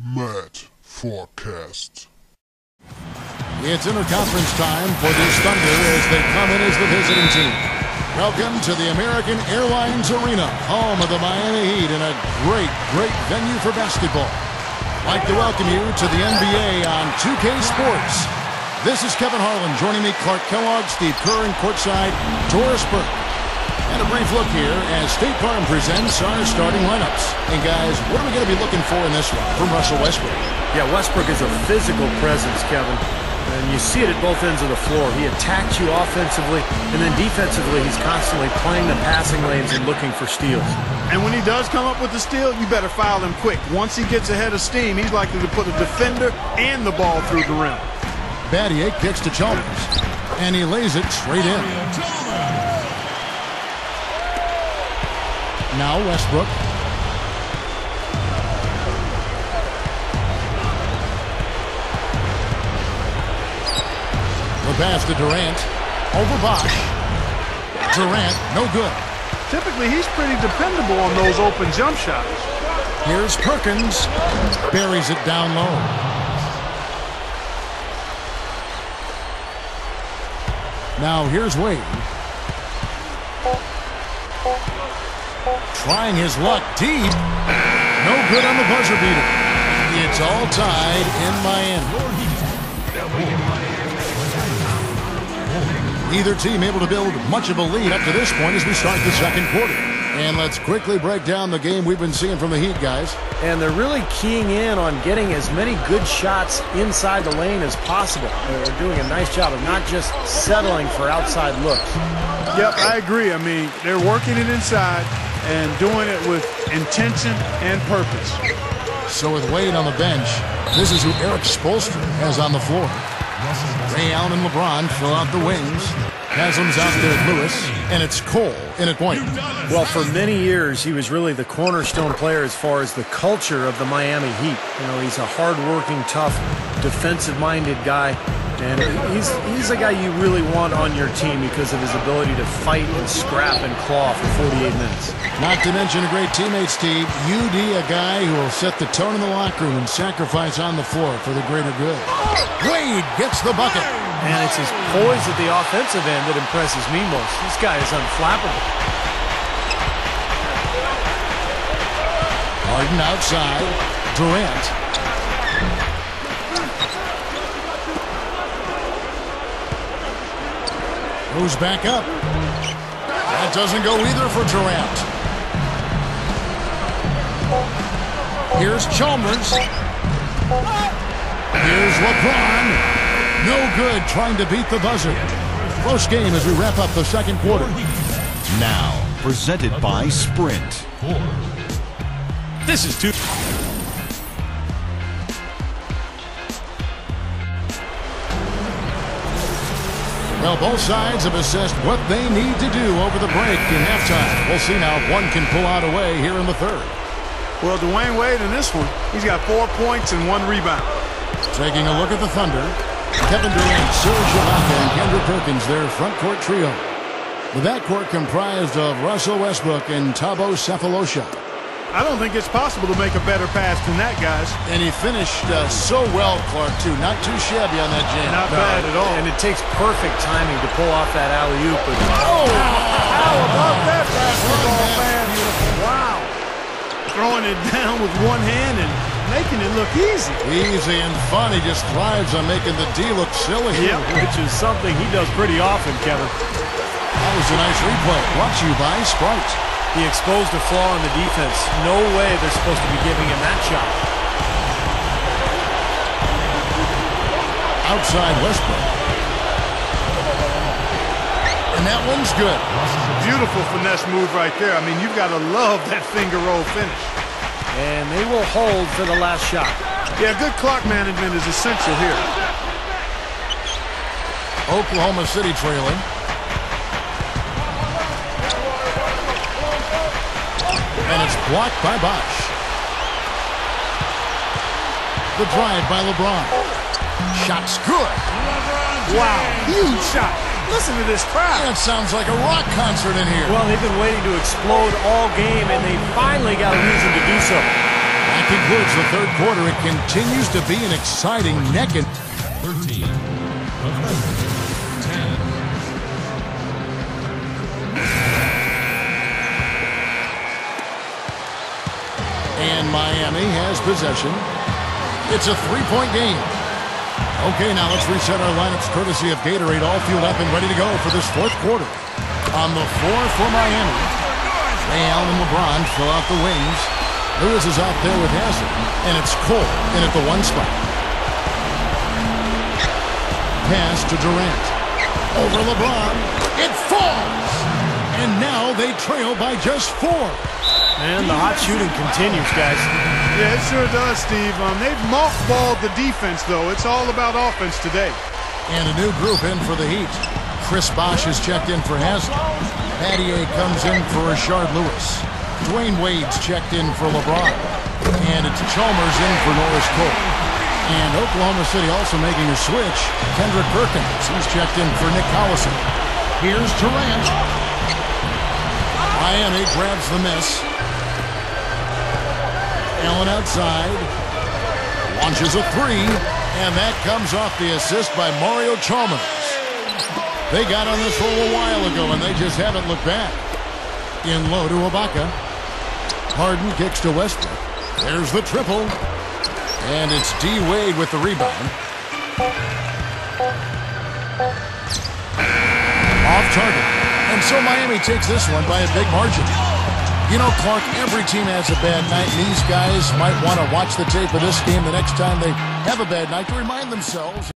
Matt Forecast. It's interconference time for this Thunder as they come in as the visiting team. Welcome to the American Airlines Arena, home of the Miami Heat, and a great venue for basketball. I'd like to welcome you to the NBA on 2K Sports. This is Kevin Harlan. Joining me, Clark Kellogg, Steve Kerr, and courtside, Doris Burke. And a brief look here as State Farm presents our starting lineups. And guys, what are we going to be looking for in this one from Russell Westbrook? Yeah, Westbrook is a physical presence, Kevin. And you see it at both ends of the floor. He attacks you offensively, and then defensively, he's constantly playing the passing lanes and looking for steals. And when he does come up with the steal, you better foul him quick. Once he gets ahead of steam, he's likely to put a defender and the ball through the rim. Battier kicks to Chalmers, and he lays it straight in. Now Westbrook. The pass to Durant. Over Bosch. Durant, no good. Typically, he's pretty dependable on those open jump shots. Here's Perkins. Buries it down low. Now here's Wade. Trying his luck deep. No good on the buzzer beater. It's all tied in Miami. Either team able to build much of a lead up to this point as we start the second quarter. And let's quickly break down the game we've been seeing from the Heat, guys. And they're really keying in on getting as many good shots inside the lane as possible. They're doing a nice job of not just settling for outside looks. Yep, I agree. I mean, they're working it inside and doing it with intention and purpose. So with Wade on the bench, this is who Eric Spoelstra has on the floor. Ray Allen and LeBron fill out the wings. Haslam's out there at Lewis, and it's Cole in at point. Well, for many years, he was really the cornerstone player as far as the culture of the Miami Heat. You know, he's a hard-working, tough, defensive-minded guy. And he's a guy you really want on your team because of his ability to fight and scrap and claw for 48 minutes. Not to mention a great teammate, Steve. UD, a guy who will set the tone in the locker room and sacrifice on the floor for the greater good. Wade gets the bucket. And it's his poise at the offensive end that impresses me most. This guy is unflappable. Harden outside. Durant. Goes back up. That doesn't go either for Durant. Here's Chalmers. Here's LeBron. No good trying to beat the buzzer. Close game as we wrap up the second quarter. Now, presented by Sprint. This is two. Well, both sides have assessed what they need to do over the break in halftime. We'll see now if one can pull out away here in the third. Well, Dwayne Wade in this one, he's got 4 points and 1 rebound. Taking a look at the Thunder, Kevin Durant, Serge Ibaka, and Kendrick Perkins, their front court trio. The backcourt comprised of Russell Westbrook and Thabo Sefolosha. I don't think it's possible to make a better pass than that, guys. And he finished so well, Clark, too. Not too shabby on that jam. Not bad at all. And it takes perfect timing to pull off that alley-oop. Oh! How about that basketball, man? Wow. Throwing it down with one hand and making it look easy. Easy and fun. He just thrives on making the D look silly. Yeah, which is something he does pretty often, Kevin. That was a nice replay. Brought to you by Sprite. He exposed a flaw in the defense. No way they're supposed to be giving him that shot. Outside Westbrook. And that one's good. Beautiful finesse move right there. I mean, you've got to love that finger roll finish. And they will hold for the last shot. Yeah, good clock management is essential here. Oklahoma City trailing. And it's blocked by Bosch. The drive by LeBron. Shot's good. Wow, huge shot. Listen to this crowd. It sounds like a rock concert in here. Well, they've been waiting to explode all game, and they finally got a reason to do so. Back concludes the third quarter. It continues to be an exciting neck and 13. 10. And Miami has possession. It's a three-point game. Okay, now let's reset our lineups courtesy of Gatorade, all fueled up and ready to go for this fourth quarter. On the floor for Miami, Ray Allen and LeBron fill out the wings. Lewis is out there with Hazard, and it's Cole in at the one spot. Pass to Durant. Over LeBron. It falls! And now they trail by just 4. And the hot shooting continues, guys. Yeah, it sure does, Steve. They've mothballed the defense, though. It's all about offense today. And a new group in for the Heat. Chris Bosh is checked in for Haslem. Pattier comes in for Rashard Lewis. Dwayne Wade's checked in for LeBron. And it's Chalmers in for Norris Cole. And Oklahoma City also making a switch. Kendrick Perkins, he's checked in for Nick Collison. Here's Durant. Miami grabs the miss. Allen outside. Launches a three. And that comes off the assist by Mario Chalmers. They got on this roll a while ago, and they just haven't looked back. In low to Ibaka. Harden kicks to Westbrook. There's the triple. And it's D. Wade with the rebound. Off target. And so Miami takes this one by a big margin. You know, Clark, every team has a bad night, and these guys might want to watch the tape of this game the next time they have a bad night to remind themselves.